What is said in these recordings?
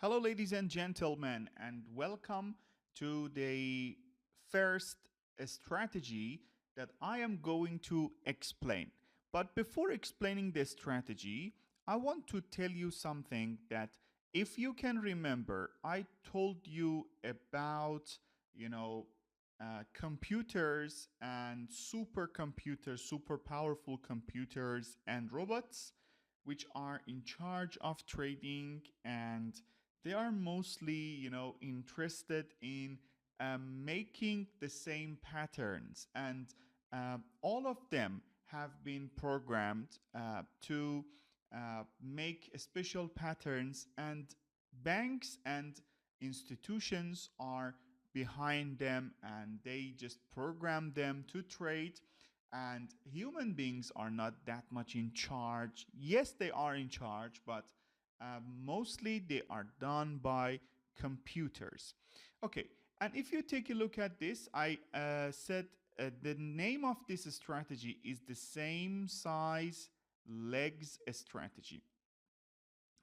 Hello, ladies and gentlemen, and welcome to the first strategy that I am going to explain. But before explaining the strategy, I want to tell you something that if you can remember, I told you about, you know, computers and supercomputers, super powerful computers and robots, which are in charge of trading, and they are mostly, interested in making the same patterns, and all of them have been programmed to make special patterns, and banks and institutions are behind them, and they just program them to trade, and human beings are not that much in charge. Yes, they are in charge, but mostly they are done by computers. Okay, and if you take a look at this, I said the name of this strategy is the same size legs strategy.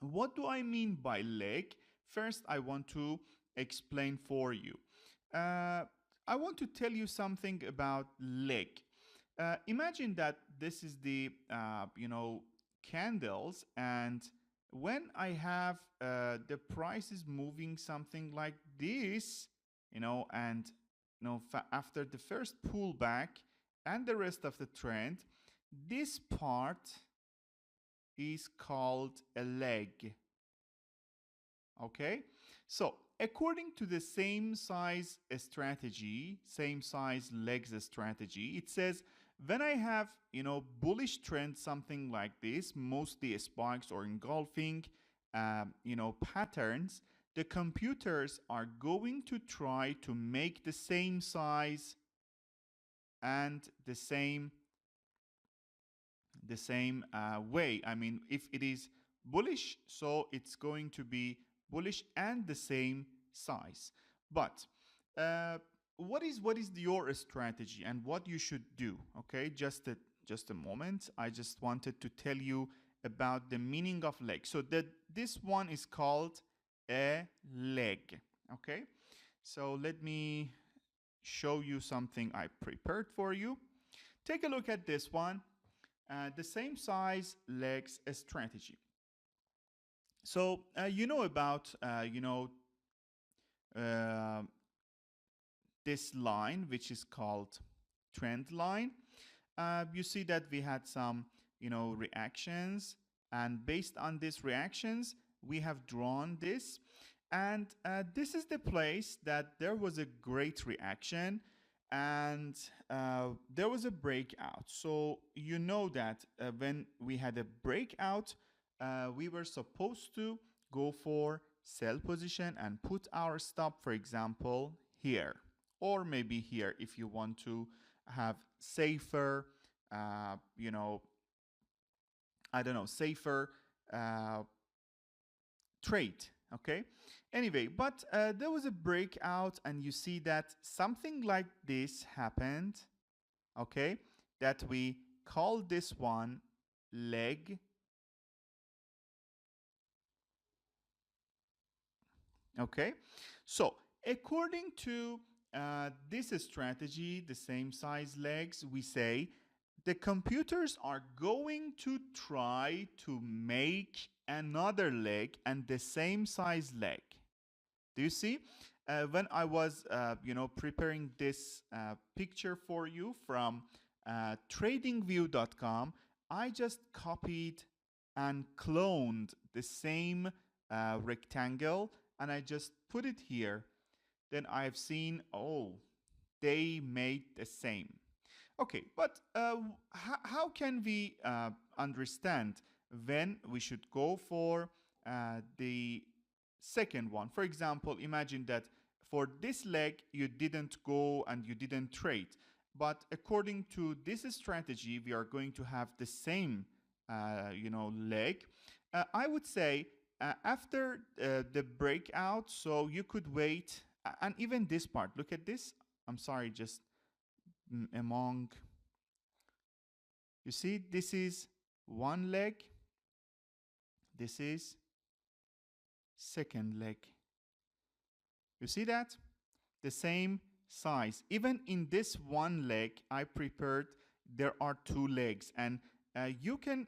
What do I mean by leg? First, I want to explain for you. Uh, I want to tell you something about leg. Imagine that this is the candles, and when I have the price is moving something like this, and after the first pullback and the rest of the trend, this part is called a leg. Okay, so according to the same size strategy, same size legs strategy, it says when I have bullish trend, something like this, mostly spikes or engulfing patterns, the computers are going to try to make the same size and the same way. I mean, if it is bullish, so it's going to be bullish and the same size. But what is your strategy and what you should do? Okay, just a moment. I just wanted to tell you about the meaning of leg. So that this one is called a leg. Okay, so let me show you something I prepared for you. Take a look at this one. The same size legs strategy. So you know about uh, this line, which is called trend line. You see that we had some reactions, and based on these reactions, we have drawn this, and this is the place that there was a great reaction, and there was a breakout. So you know that when we had a breakout, we were supposed to go for sell position and put our stop, for example, here, or maybe here if you want to have safer, uh, you know, I don't know, safer uh, trade. Okay. Anyway, but there was a breakout, and you see that something like this happened. Okay, that we call this one leg. Okay, so according to this strategy, the same size legs, we say the computers are going to try to make another leg and the same size leg. Do you see? When I was, preparing this picture for you from tradingview.com, I just copied and cloned the same rectangle, and I just put it here. Then I've seen, oh, they made the same. Okay, but how can we understand when we should go for the second one? For example, imagine that for this leg you didn't go and you didn't trade, but according to this strategy, we are going to have the same, leg. I would say after the breakout, so you could wait, and even this part. Look at this. I'm sorry, just among, you see, this is one leg, this is second leg. You see that? The same size. Even in this one leg I prepared, there are two legs, and you can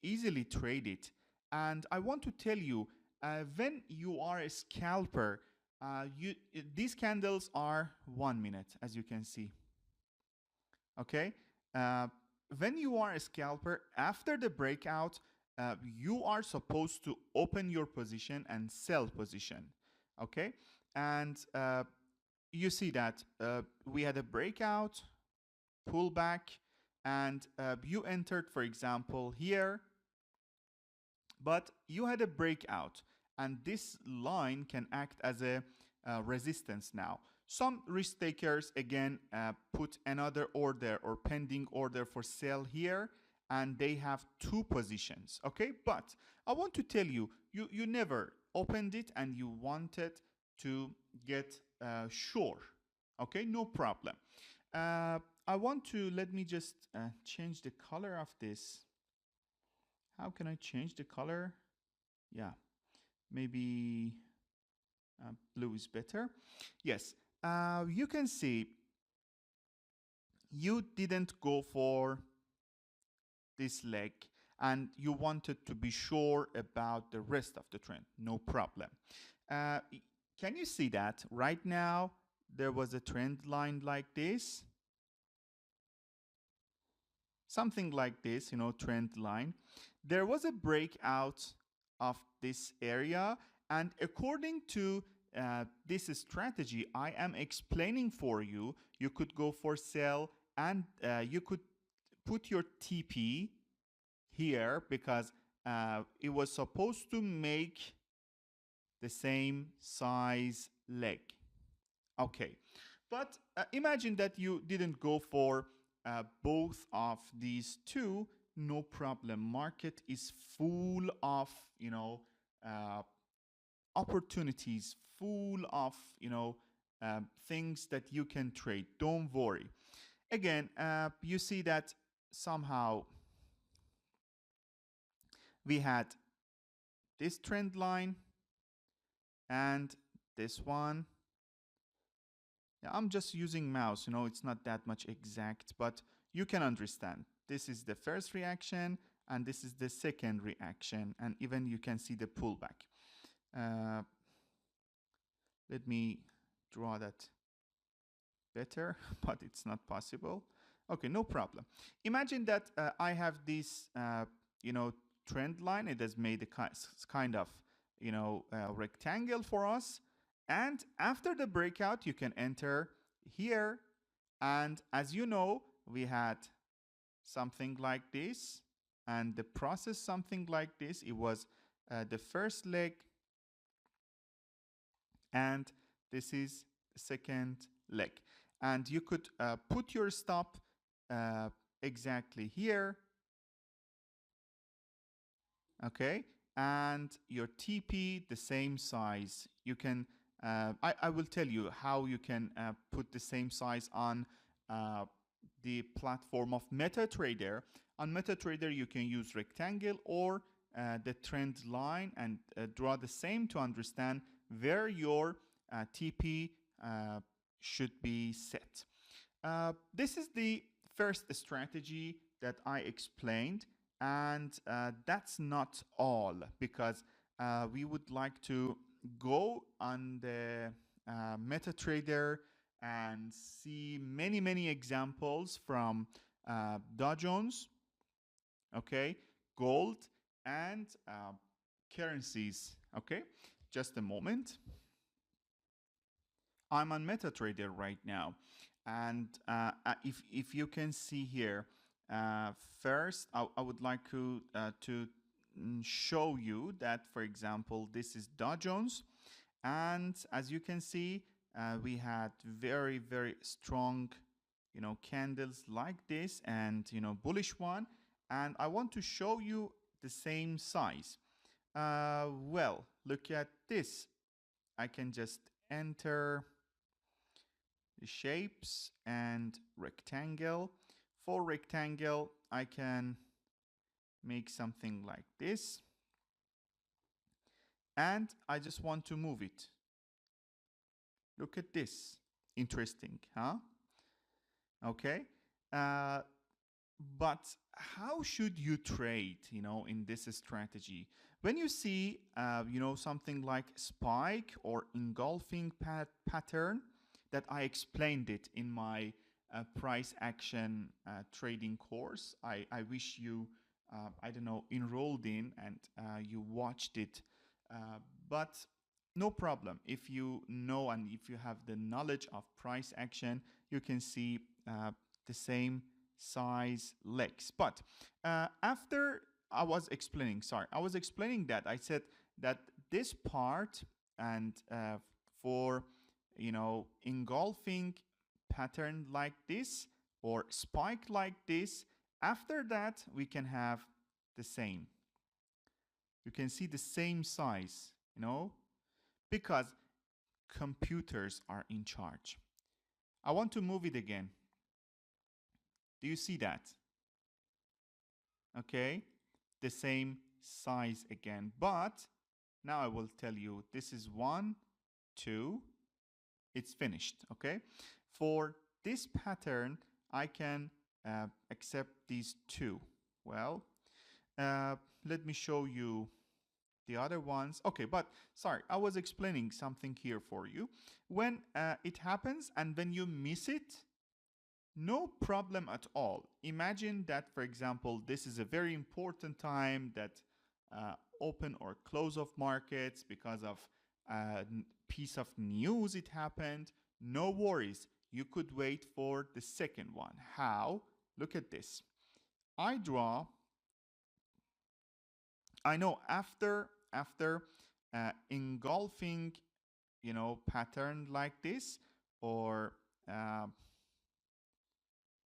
easily trade it. And I want to tell you, when you are a scalper, these candles are 1 minute, as you can see. Okay, when you are a scalper, after the breakout, you are supposed to open your position and sell position. Okay, and you see that we had a breakout, pullback, and you entered, for example, here, but you had a breakout, and this line can act as a resistance now. Some risk takers again put another order or pending order for sell here, and they have two positions. Okay, but I want to tell you, you never opened it and you wanted to get sure. Okay, no problem. I want to, let me just change the color of this. How can I change the color? Yeah, maybe blue is better. Yes, you can see you didn't go for this leg and you wanted to be sure about the rest of the trend. No problem. Can you see that right now there was a trend line like this? Something like this, trend line. There was a breakout of this area, and according to this strategy I am explaining for you, you could go for sell, and you could put your TP here because it was supposed to make the same size leg. Okay, but imagine that you didn't go for both of these two. No problem. Market is full of opportunities, full of things that you can trade. Don't worry. Again, you see that somehow we had this trend line and this one. Yeah, I'm just using mouse, it's not that much exact, but you can understand. This is the first reaction and this is the second reaction, and even you can see the pullback. Let me draw that better, but it's not possible. Okay, no problem. Imagine that I have this, trend line. It has made a kind of, rectangle for us. And after the breakout, you can enter here. And as you know, we had something like this. And the process something like this. It was the first leg. And this is the second leg. And you could put your stop exactly here. Okay. And your TP the same size. You can I will tell you how you can put the same size on the platform of MetaTrader. On MetaTrader, you can use rectangle or the trend line and draw the same to understand where your TP should be set. This is the first strategy that I explained, and that's not all, because we would like to go on the MetaTrader and see many examples from Dow Jones, okay, gold, and currencies. Okay, just a moment. I'm on MetaTrader right now, and if you can see here, first I would like to show you that, for example, this is Dow Jones, and as you can see, we had very strong candles like this, and bullish one, and I want to show you the same size. Well, look at this. I can just enter the shapes and rectangle. For rectangle, I can make something like this. and I just want to move it. Look at this. Interesting, huh? Okay. Uh, but how should you trade, in this strategy? When you see, something like spike or engulfing pattern, that I explained it in my price action trading course. I wish you, I don't know, enrolled in and you watched it. But no problem. If you know and if you have the knowledge of price action, you can see the same size legs. But after I was explaining that I said that this part and for engulfing pattern like this or spike like this, after that we can have the same. You can see the same size, because computers are in charge. I want to move it again. Do you see that? Okay, the same size again, but now I will tell you this is 1, 2, it's finished. Okay, for this pattern I can accept these 2. Well, let me show you the other ones. Okay, but sorry, I was explaining something here for you. When it happens and when you miss it, no problem at all. Imagine that, for example, this is a very important time that open or close of markets because of a piece of news it happened. No worries. You could wait for the second one. How? Look at this. I know after engulfing, pattern like this or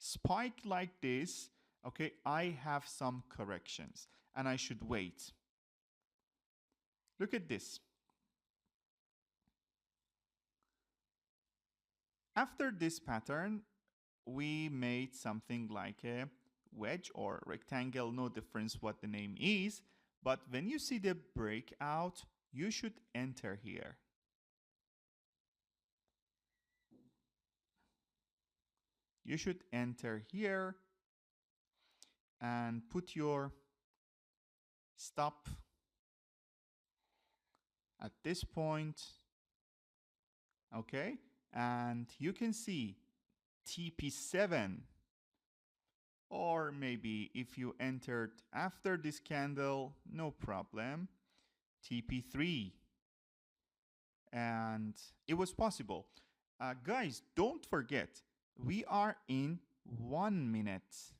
spike like this, okay, I have some corrections and I should wait. Look at this. After this pattern, we made something like a wedge or rectangle, no difference what the name is, but when you see the breakout, you should enter here. You should enter here and put your stop at this point. Okay, and you can see TP7, or maybe if you entered after this candle, no problem, TP3, and it was possible. Guys, don't forget, we are in 1 minute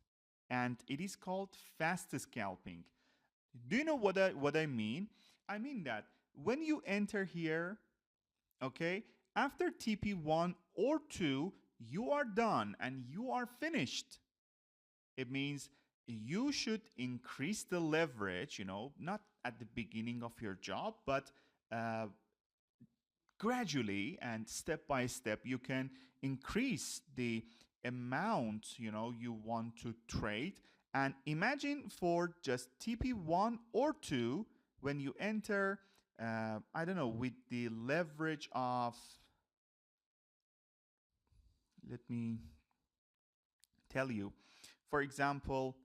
and it is called fast scalping. Do you know what I mean? I mean that when you enter here, okay, after TP1 or 2, you are done and you are finished. It means you should increase the leverage, not at the beginning of your job, but gradually and step by step, you can increase the amount, you want to trade. And imagine for just TP1 or 2, when you enter, I don't know, with the leverage of, let me tell you, for example,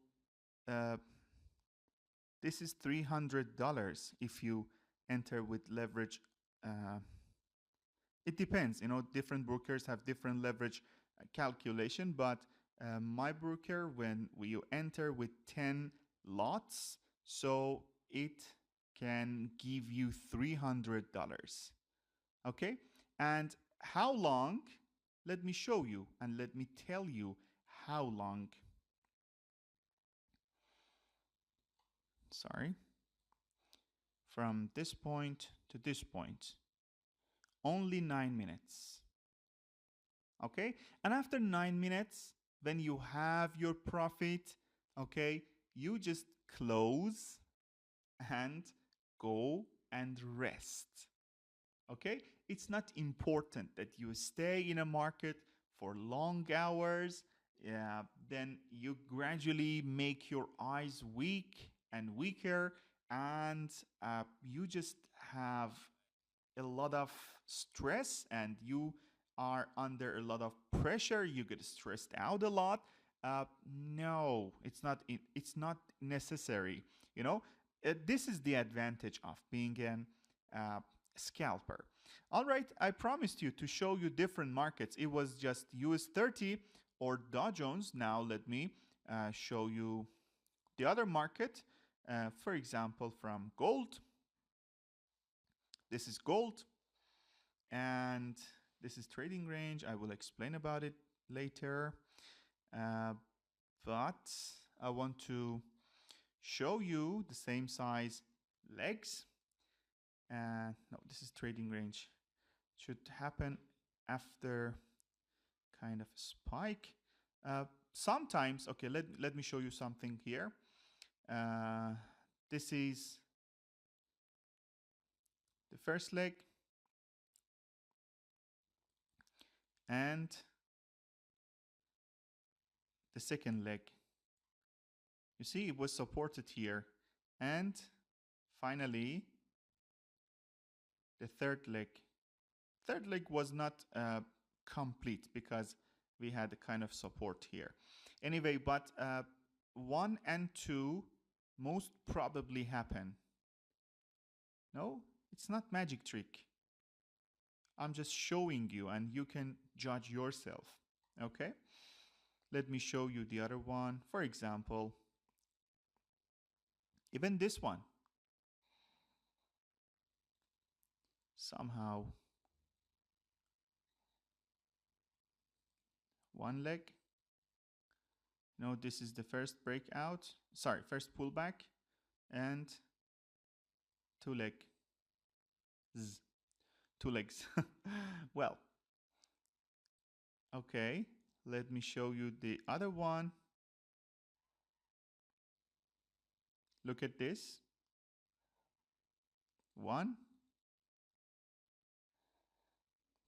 this is $300 if you enter with leverage. It depends, different brokers have different leverage calculation, but my broker, when you enter with 10 lots, so it can give you $300. Okay, and how long? Let me show you and let me tell you how long. Sorry. From this point to this point, only 9 minutes. Okay, and after 9 minutes, when you have your profit, okay, you just close and go and rest. Okay, it's not important that you stay in a market for long hours. Then you gradually make your eyes weak and weaker, and you just have a lot of stress and you are under a lot of pressure, you get stressed out a lot. No, it's not necessary. You know, this is the advantage of being an scalper. All right, I promised you to show you different markets. It was just US 30 or Dow Jones. Now let me show you the other market. For example, from gold. This is gold, and this is trading range. I will explain about it later. But I want to show you the same size legs. No, this is trading range. Should happen after kind of spike. Sometimes, okay, let me show you something here. This is the first leg and the second leg. You see, it was supported here. And finally, the third leg. Third leg was not complete because we had a kind of support here. Anyway, but 1 and 2 most probably happen. No, it's not magic trick. I'm just showing you and you can judge yourself. Okay? Let me show you the other one. For example, even this one. Somehow one leg. No, this is the first breakout. Sorry, first pullback and two legs. Two legs. Well, okay, let me show you the other one. Look at this. 1,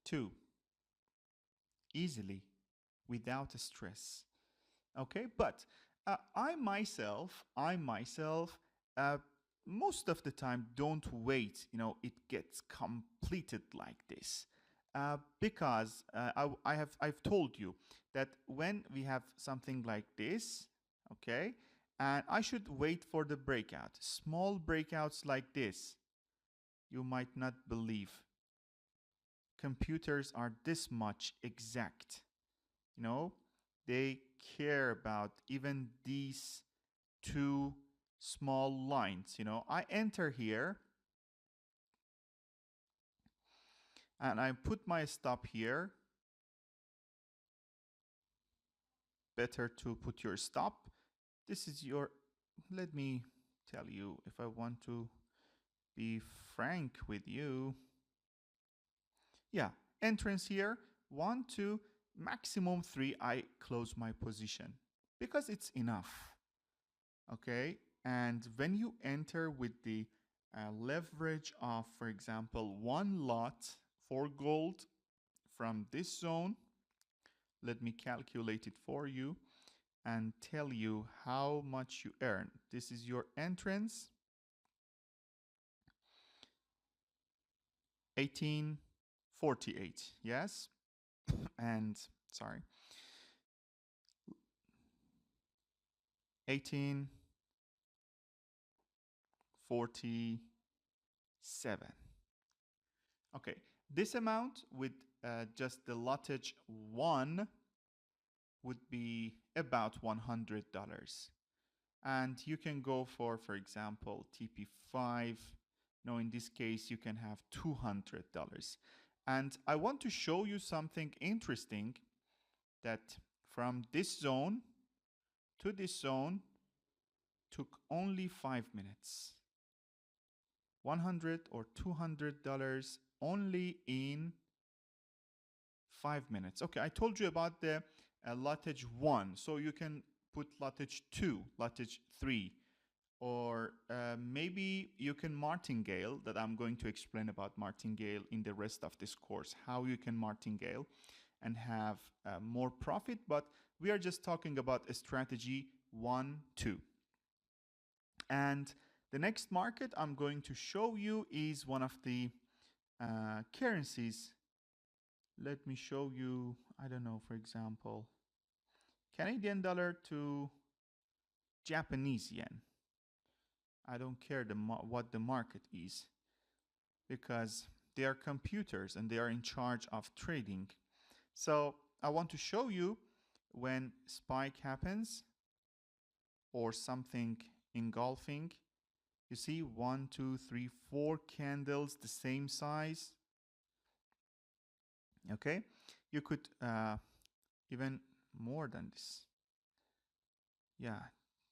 2. Easily, without a stress. Okay, but I myself, most of the time don't wait, it gets completed like this. Because I've told you that when we have something like this, okay, and I should wait for the breakout. Small breakouts like this, you might not believe. Computers are this much exact. They care about even these two small lines. I enter here and I put my stop here. Better to put your stop. This is your, let me tell you, if I want to be frank with you. Yeah, entrance here, 1, 2, maximum 3, I close my position because it's enough. Okay, and when you enter with the leverage of, for example, 1 lot for gold from this zone, let me calculate it for you and tell you how much you earn. This is your entrance, 1848, yes, and sorry, 1847. Okay, this amount with just the lottage 1 would be about $100. And you can go for example, TP5. No, in this case, you can have $200. And I want to show you something interesting, that from this zone to this zone took only 5 minutes. $100 or $200 only in 5 minutes. Okay, I told you about the lottage 1, so you can put lottage 2, lottage 3, or maybe you can martingale, that I'm going to explain about martingale in the rest of this course, how you can martingale and have more profit, but we are just talking about a strategy 1, 2. And The next market I'm going to show you is one of the currencies. Let me show you, I don't know, for example, Canadian dollar to Japanese yen. I don't care what the market is, because they are computers and they are in charge of trading. So I want to show you when spike happens or something engulfing. You see 1, 2, 3, 4 candles the same size. Okay, you could even more than this. Yeah,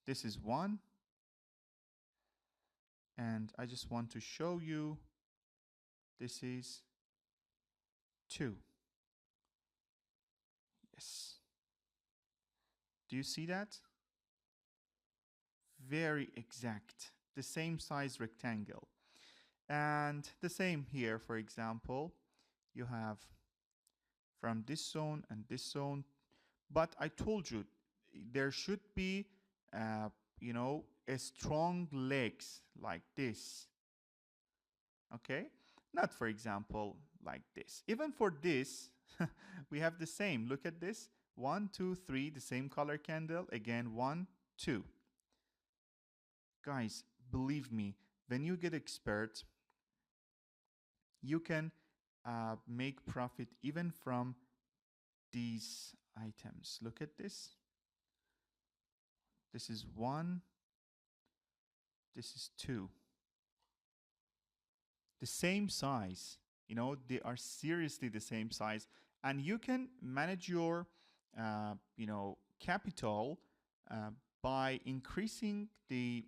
this is 1, and I just want to show you this is 2. Yes. Do you see that? Very exact. The same size rectangle. And the same here, for example, you have from this zone and this zone. But I told you there should be, you know, a strong legs like this. Okay? Not, for example, like this. Even for this, we have the same. Look at this. 1, 2, 3, the same color candle. Again, 1, 2. Guys, believe me, when you get expert, you can make profit even from these items. Look at this. This is 1. This is 2. The same size. You know, they are seriously the same size. And you can manage your, you know, capital by increasing the,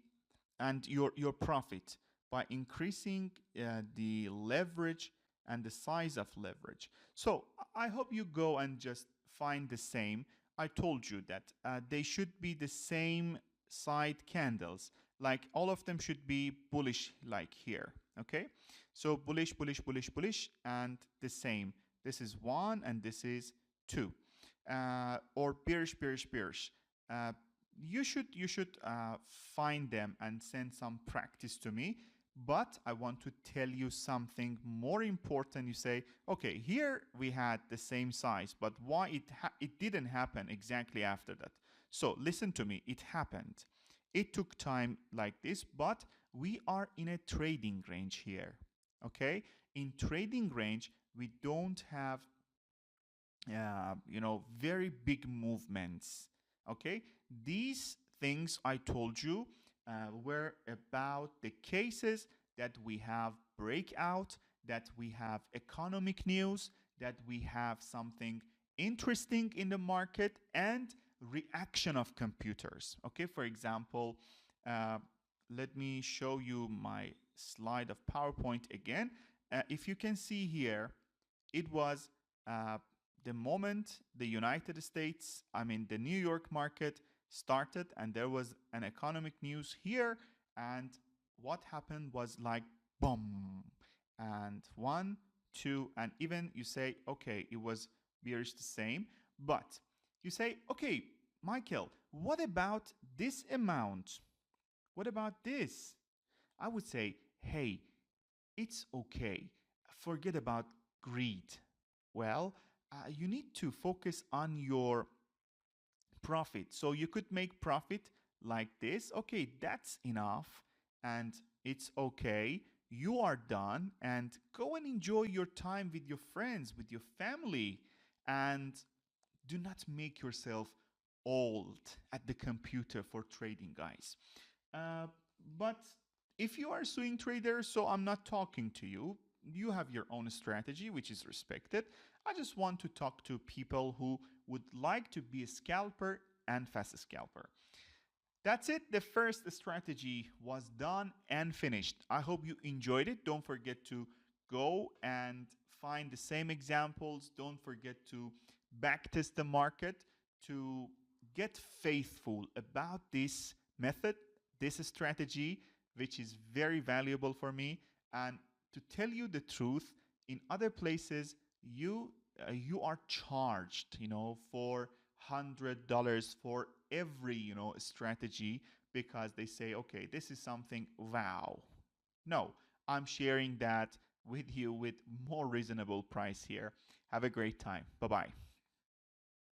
and your profit by increasing the leverage and the size of leverage. So I hope you go and just find the same. I told you that they should be the same side candles. Like all of them should be bullish like here. Okay, so bullish, bullish, bullish, bullish, and the same. This is 1 and this is 2. Or bearish, bearish, bearish. You should find them and send some practice to me. But I want to tell you something more important. You say, okay, here we had the same size, but why it didn't happen exactly after that? So listen to me. It happened. It took time like this, but we are in a trading range here. Okay, in trading range, we don't have you know, very big movements. Okay, these things I told you were about the cases that we have breakout, that we have economic news, that we have something interesting in the market, and reaction of computers. Okay, for example, let me show you my slide of PowerPoint again. If you can see here, it was the moment the United States, I mean the New York market started, and there was an economic news here, and what happened was like boom, and 1, 2, and even you say, okay, it was bearish the same, but you say, okay, Michael, what about this amount? What about this? I would say, hey, it's okay. Forget about greed. Well, you need to focus on your profit. So you could make profit like this. Okay, that's enough, and it's okay. You are done, and go and enjoy your time with your friends, with your family, and do not make yourself old at the computer for trading, guys. But if you are swing trader, so I'm not talking to you. You have your own strategy, which is respected. I just want to talk to people who would like to be a scalper and fast scalper. That's it. The first strategy was done and finished. I hope you enjoyed it. Don't forget to go and find the same examples. Don't forget to backtest the market to get faithful about this method, this strategy, which is very valuable for me. And to tell you the truth, in other places, you are charged, you know, for $100 for every, you know, strategy. because they say, okay, this is something wow. No, I'm sharing that with you with more reasonable price here. Have a great time. Bye-bye.